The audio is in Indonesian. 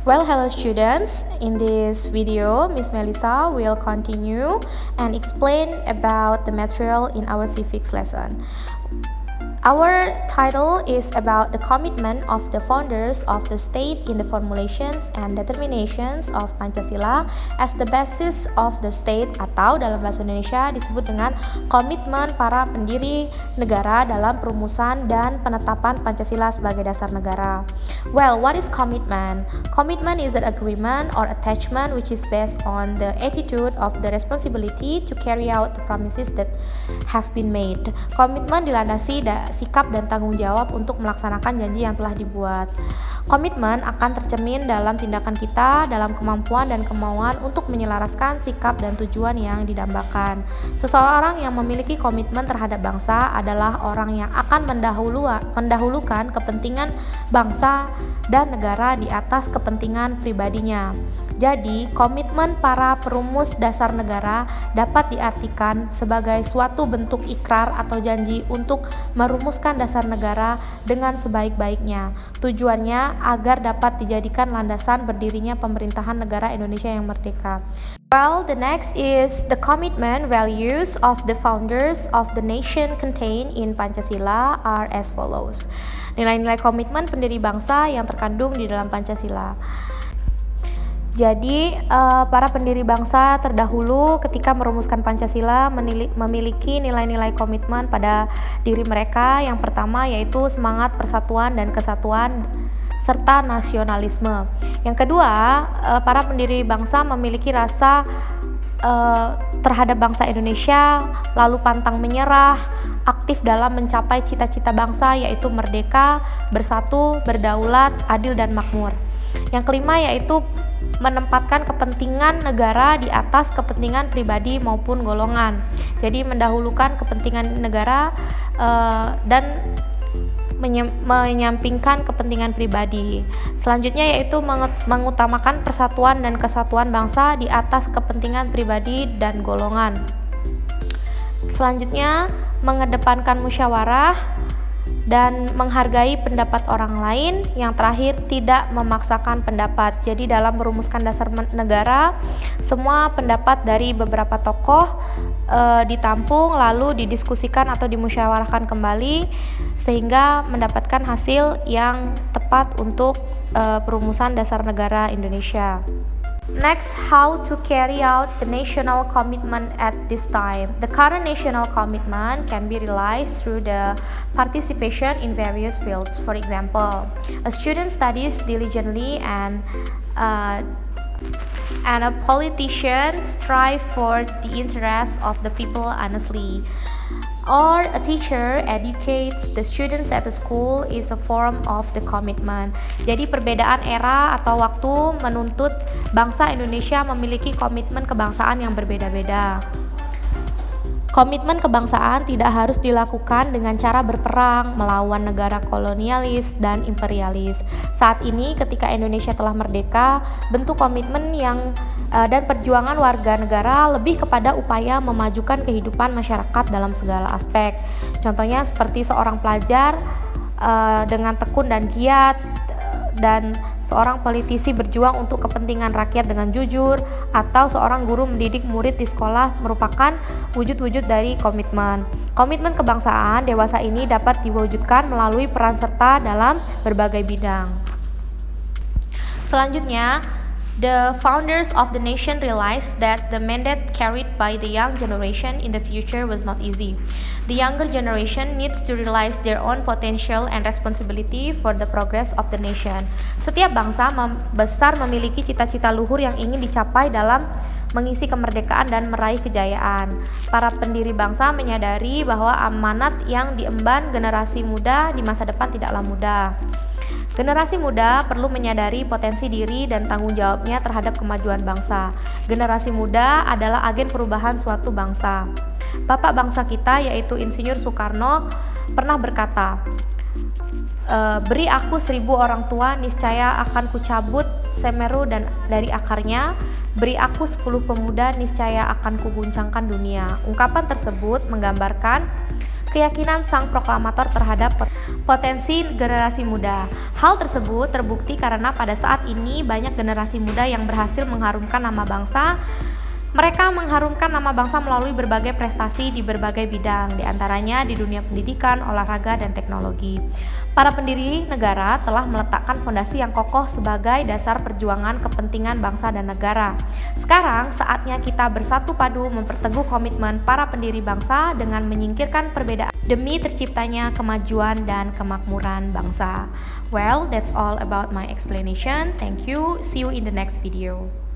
Well, hello students. In this video, Miss Melissa will continue and explain about the material in our civics lesson. Our title is about the commitment of the founders of the state in the formulations and determinations of Pancasila as the basis of the state, atau dalam bahasa Indonesia disebut dengan komitmen para pendiri negara dalam perumusan dan penetapan Pancasila sebagai dasar negara. Well, what is commitment? Commitment is an agreement or attachment which is based on the attitude of the responsibility to carry out the promises that have been made. Komitmen dilandasi sikap dan tanggung jawab untuk melaksanakan janji yang telah dibuat. Komitmen akan tercermin dalam tindakan kita, dalam kemampuan dan kemauan untuk menyelaraskan sikap dan tujuan yang didambakan. Seseorang yang memiliki komitmen terhadap bangsa adalah orang yang akan mendahulukan kepentingan bangsa dan negara di atas kepentingan pribadinya. Jadi, komitmen para perumus dasar negara dapat diartikan sebagai suatu bentuk ikrar atau janji untuk merumuskan dasar negara dengan sebaik-baiknya. Tujuannya agar dapat dijadikan landasan berdirinya pemerintahan negara Indonesia yang merdeka. Well, the next is the commitment values of the founders of the nation contained in Pancasila are as follows. Nilai-nilai komitmen pendiri bangsa yang terkandung di dalam Pancasila. Jadi, para pendiri bangsa terdahulu ketika merumuskan Pancasila memiliki nilai-nilai komitmen pada diri mereka. Yang pertama yaitu semangat persatuan dan kesatuan serta nasionalisme. Yang kedua, para pendiri bangsa memiliki rasa terhadap bangsa Indonesia, lalu pantang menyerah, aktif dalam mencapai cita-cita bangsa yaitu merdeka, bersatu, berdaulat, adil dan makmur. Yang kelima yaitu menempatkan kepentingan negara di atas kepentingan pribadi maupun golongan. Jadi mendahulukan kepentingan negara dan menyampingkan kepentingan pribadi. Selanjutnya yaitu mengutamakan persatuan dan kesatuan bangsa di atas kepentingan pribadi dan golongan. Selanjutnya mengedepankan musyawarah dan menghargai pendapat orang lain. Yang terakhir, tidak memaksakan pendapat. Jadi dalam merumuskan dasar negara, semua pendapat dari beberapa tokoh ditampung lalu didiskusikan atau dimusyawarahkan kembali sehingga mendapatkan hasil yang tepat untuk perumusan dasar negara Indonesia. Next, how to carry out the national commitment at this time. The current national commitment can be realized through the participation in various fields. For example, a student studies diligently and a politician strive for the interests of the people honestly. Or a teacher educates the students at the school is a form of the commitment. Jadi perbedaan era atau waktu menuntut bangsa Indonesia memiliki komitmen kebangsaan yang berbeda-beda. Komitmen kebangsaan tidak harus dilakukan dengan cara berperang melawan negara kolonialis dan imperialis. Saat ini ketika Indonesia telah merdeka, bentuk komitmen dan perjuangan warga negara lebih kepada upaya memajukan kehidupan masyarakat dalam segala aspek. Contohnya seperti seorang pelajar dengan tekun dan giat, dan seorang politisi berjuang untuk kepentingan rakyat dengan jujur, atau seorang guru mendidik murid di sekolah merupakan wujud-wujud dari komitmen. Komitmen kebangsaan dewasa ini dapat diwujudkan melalui peran serta dalam berbagai bidang. Selanjutnya, the founders of the nation realized that the mandate carried by the young generation in the future was not easy. The younger generation needs to realize their own potential and responsibility for the progress of the nation. Setiap bangsa besar memiliki cita-cita luhur yang ingin dicapai dalam mengisi kemerdekaan dan meraih kejayaan. Para pendiri bangsa menyadari bahwa amanat yang diemban generasi muda di masa depan tidaklah mudah. Generasi muda perlu menyadari potensi diri dan tanggung jawabnya terhadap kemajuan bangsa. Generasi muda adalah agen perubahan suatu bangsa. Bapak bangsa kita yaitu Insinyur Soekarno pernah berkata, beri aku 1000 orang tua, niscaya akan kucabut Semeru dan dari akarnya. Beri aku 10 pemuda, niscaya akan kuguncangkan dunia. Ungkapan tersebut menggambarkan keyakinan sang proklamator terhadap potensi generasi muda. Hal tersebut terbukti karena pada saat ini banyak generasi muda yang berhasil mengharumkan nama bangsa. Mereka mengharumkan nama bangsa melalui berbagai prestasi di berbagai bidang, di antaranya di dunia pendidikan, olahraga, dan teknologi. Para pendiri negara telah meletakkan fondasi yang kokoh sebagai dasar perjuangan kepentingan bangsa dan negara. Sekarang saatnya kita bersatu padu memperteguh komitmen para pendiri bangsa dengan menyingkirkan perbedaan demi terciptanya kemajuan dan kemakmuran bangsa. Well, that's all about my explanation. Thank you. See you in the next video.